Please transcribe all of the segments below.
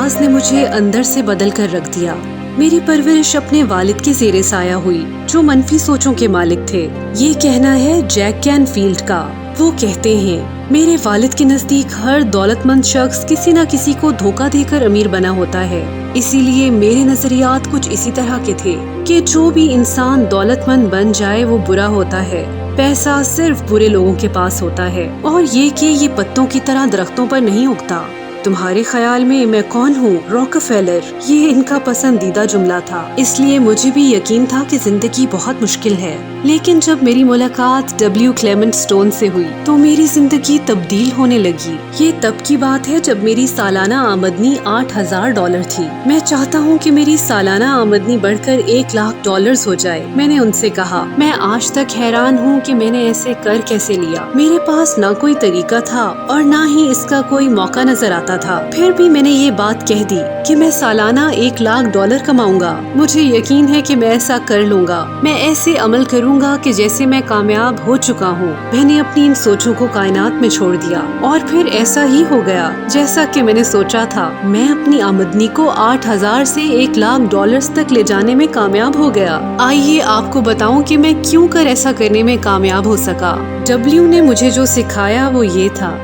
انداز نے مجھے اندر سے بدل کر رکھ دیا۔ میری پرورش اپنے والد کے زیر سایہ ہوئی جو منفی سوچوں کے مالک تھے۔ یہ کہنا ہے جیک کینفیلڈ کا۔ وہ کہتے ہیں میرے والد کے نزدیک ہر دولت مند شخص کسی نہ کسی کو دھوکہ دے کر امیر بنا ہوتا ہے۔ اسی لیے میرے نظریات کچھ اسی طرح کے تھے کہ جو بھی انسان دولت مند بن جائے وہ برا ہوتا ہے۔ پیسہ صرف برے لوگوں کے پاس ہوتا ہے، اور یہ کہ یہ پتوں کی طرح درختوں پر نہیں اگتا۔ تمہارے خیال میں میں کون ہوں؟ راکفیلر۔ یہ ان کا پسندیدہ جملہ تھا، اس لیے مجھے بھی یقین تھا کہ زندگی بہت مشکل ہے۔ لیکن جب میری ملاقات ڈبلیو کلیمنٹ اسٹون سے ہوئی تو میری زندگی تبدیل ہونے لگی۔ یہ تب کی بات ہے جب میری سالانہ آمدنی $8,000 تھی۔ میں چاہتا ہوں کہ میری سالانہ آمدنی بڑھ کر $1,00,000 ہو جائے۔ میں نے ان سے کہا میں آج تک حیران ہوں کہ میں نے ایسے کر کیسے لیا۔ میرے پاس نہ کوئی طریقہ تھا اور نہ ہی اس کا کوئی موقع نظر آتا تھا۔ پھر بھی میں نے یہ بات کہہ دی کہ میں سالانہ $1,00,000 کماؤں گا۔ مجھے یقین ہے کہ میں ایسا کر لوں گا۔ میں ایسے عمل کروں گا کہ جیسے میں کامیاب ہو چکا ہوں۔ میں نے اپنی ان سوچوں کو کائنات میں چھوڑ دیا اور پھر ایسا ہی ہو گیا جیسا کہ میں نے سوچا تھا۔ میں اپنی آمدنی کو 8,000 سے $1,00,000 تک لے جانے میں کامیاب ہو گیا۔ آئیے آپ کو بتاؤں کہ میں کیوں کر ایسا کرنے میں کامیاب ہو سکا۔ ڈبلیو نے مجھے جو سکھایا وہ یہ تھا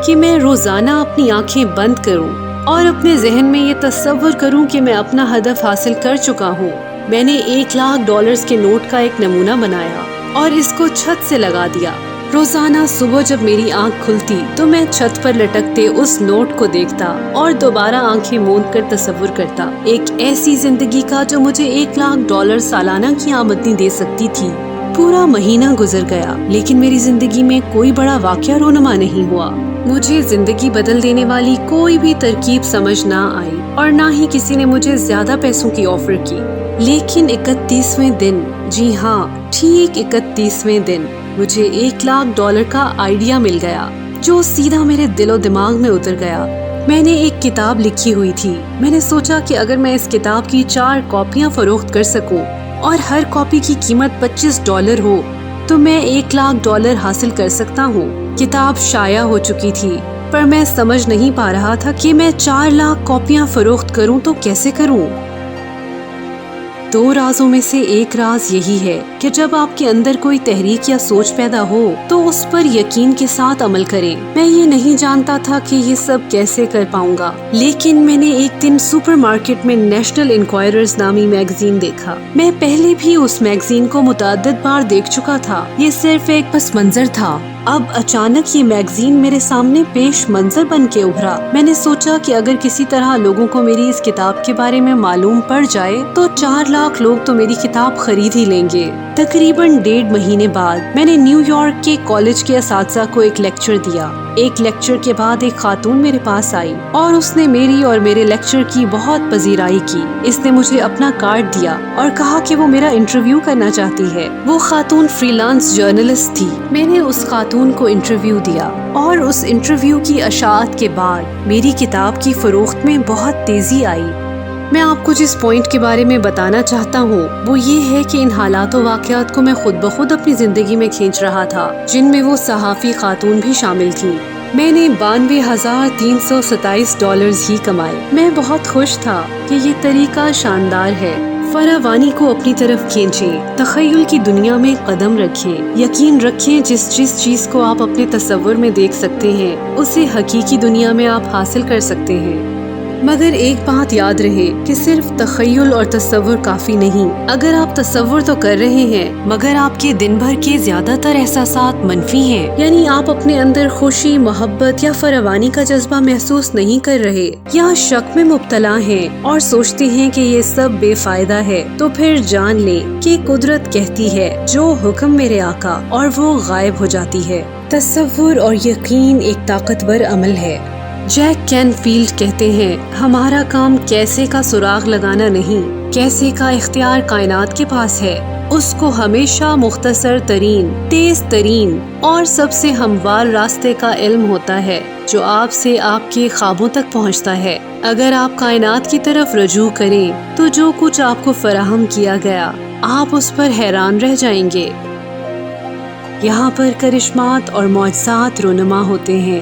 کہ میں روزانہ اپنی آنکھیں بند کروں اور اپنے ذہن میں یہ تصور کروں کہ میں اپنا ہدف حاصل کر چکا ہوں۔ میں نے $1,00,000 کے نوٹ کا ایک نمونہ بنایا اور اس کو چھت سے لگا دیا۔ روزانہ صبح جب میری آنکھ کھلتی تو میں چھت پر لٹکتے اس نوٹ کو دیکھتا اور دوبارہ آنکھیں موند کر تصور کرتا ایک ایسی زندگی کا جو مجھے $1,00,000 سالانہ کی آمدنی دے سکتی تھی۔ پورا مہینہ گزر گیا لیکن میری زندگی میں کوئی بڑا واقعہ رونما نہیں ہوا۔ مجھے زندگی بدل دینے والی کوئی بھی ترکیب سمجھ نہ آئی اور نہ ہی کسی نے مجھے زیادہ پیسوں کی آفر کی۔ لیکن 31ویں دن، جی ہاں ٹھیک 31ویں دن، مجھے $1,00,000 کا آئیڈیا مل گیا جو سیدھا میرے دل و دماغ میں اتر گیا۔ میں نے ایک کتاب لکھی ہوئی تھی۔ میں نے سوچا کہ اگر میں اس کتاب کی 4 کاپیاں فروخت کر سکوں اور ہر کاپی کی قیمت $25 ہو تو میں $1,00,000 حاصل کر سکتا ہوں۔ کتاب شائع ہو چکی تھی پر میں سمجھ نہیں پا رہا تھا کہ میں 4,00,000 کاپیاں فروخت کروں تو کیسے کروں۔ 2 رازوں میں سے ایک راز یہی ہے کہ جب آپ کے اندر کوئی تحریک یا سوچ پیدا ہو تو اس پر یقین کے ساتھ عمل کریں۔ میں یہ نہیں جانتا تھا کہ یہ سب کیسے کر پاؤں گا، لیکن میں نے ایک دن سپر مارکیٹ میں نیشنل انکوائررز نامی میگزین دیکھا۔ میں پہلے بھی اس میگزین کو متعدد بار دیکھ چکا تھا، یہ صرف ایک پس منظر تھا۔ اب اچانک یہ میگزین میرے سامنے پیش منظر بن کے ابھرا۔ میں نے سوچا کہ اگر کسی طرح لوگوں کو میری اس کتاب کے بارے میں معلوم پڑ جائے تو 4,00,000 لوگ تو میری کتاب خرید ہی لیں گے۔ تقریباً 1.5 مہینے بعد میں نے نیو یارک کے کالج کے اساتذہ کو ایک لیکچر دیا۔ ایک لیکچر کے بعد ایک خاتون میرے پاس آئی اور اس نے میری اور میرے لیکچر کی بہت پذیرائی کی۔ اس نے مجھے اپنا کارڈ دیا اور کہا کہ وہ میرا انٹرویو کرنا چاہتی ہے۔ وہ خاتون فری لانس جرنلسٹ تھی۔ میں نے اس خاتون کو انٹرویو دیا اور اس انٹرویو کی اشاعت کے بعد میری کتاب کی فروخت میں بہت تیزی آئی۔ میں آپ کو جس پوائنٹ کے بارے میں بتانا چاہتا ہوں وہ یہ ہے کہ ان حالات و واقعات کو میں خود بخود اپنی زندگی میں کھینچ رہا تھا جن میں وہ صحافی خاتون بھی شامل تھی۔ میں نے $92,327 ہی کمائے۔ میں بہت خوش تھا کہ یہ طریقہ شاندار ہے۔ فراوانی کو اپنی طرف کھینچیں، تخیل کی دنیا میں قدم رکھیں، یقین رکھیں جس چیز کو آپ اپنے تصور میں دیکھ سکتے ہیں اسے حقیقی دنیا میں آپ حاصل کر سکتے ہیں۔ مگر ایک بات یاد رہے کہ صرف تخیل اور تصور کافی نہیں۔ اگر آپ تصور تو کر رہے ہیں مگر آپ کے دن بھر کے زیادہ تر احساسات منفی ہیں، یعنی آپ اپنے اندر خوشی، محبت یا فراوانی کا جذبہ محسوس نہیں کر رہے یا شک میں مبتلا ہیں اور سوچتے ہیں کہ یہ سب بے فائدہ ہے، تو پھر جان لیں کہ قدرت کہتی ہے جو حکم میرے آقا اور وہ غائب ہو جاتی ہے۔ تصور اور یقین ایک طاقتور عمل ہے۔ جیک کینفیلڈ کہتے ہیں ہمارا کام کیسے کا سراغ لگانا نہیں، کیسے کا اختیار کائنات کے پاس ہے۔ اس کو ہمیشہ مختصر ترین، تیز ترین اور سب سے ہموار راستے کا علم ہوتا ہے جو آپ سے آپ کے خوابوں تک پہنچتا ہے۔ اگر آپ کائنات کی طرف رجوع کریں تو جو کچھ آپ کو فراہم کیا گیا آپ اس پر حیران رہ جائیں گے۔ یہاں پر کرشمات اور معجزات رونما ہوتے ہیں۔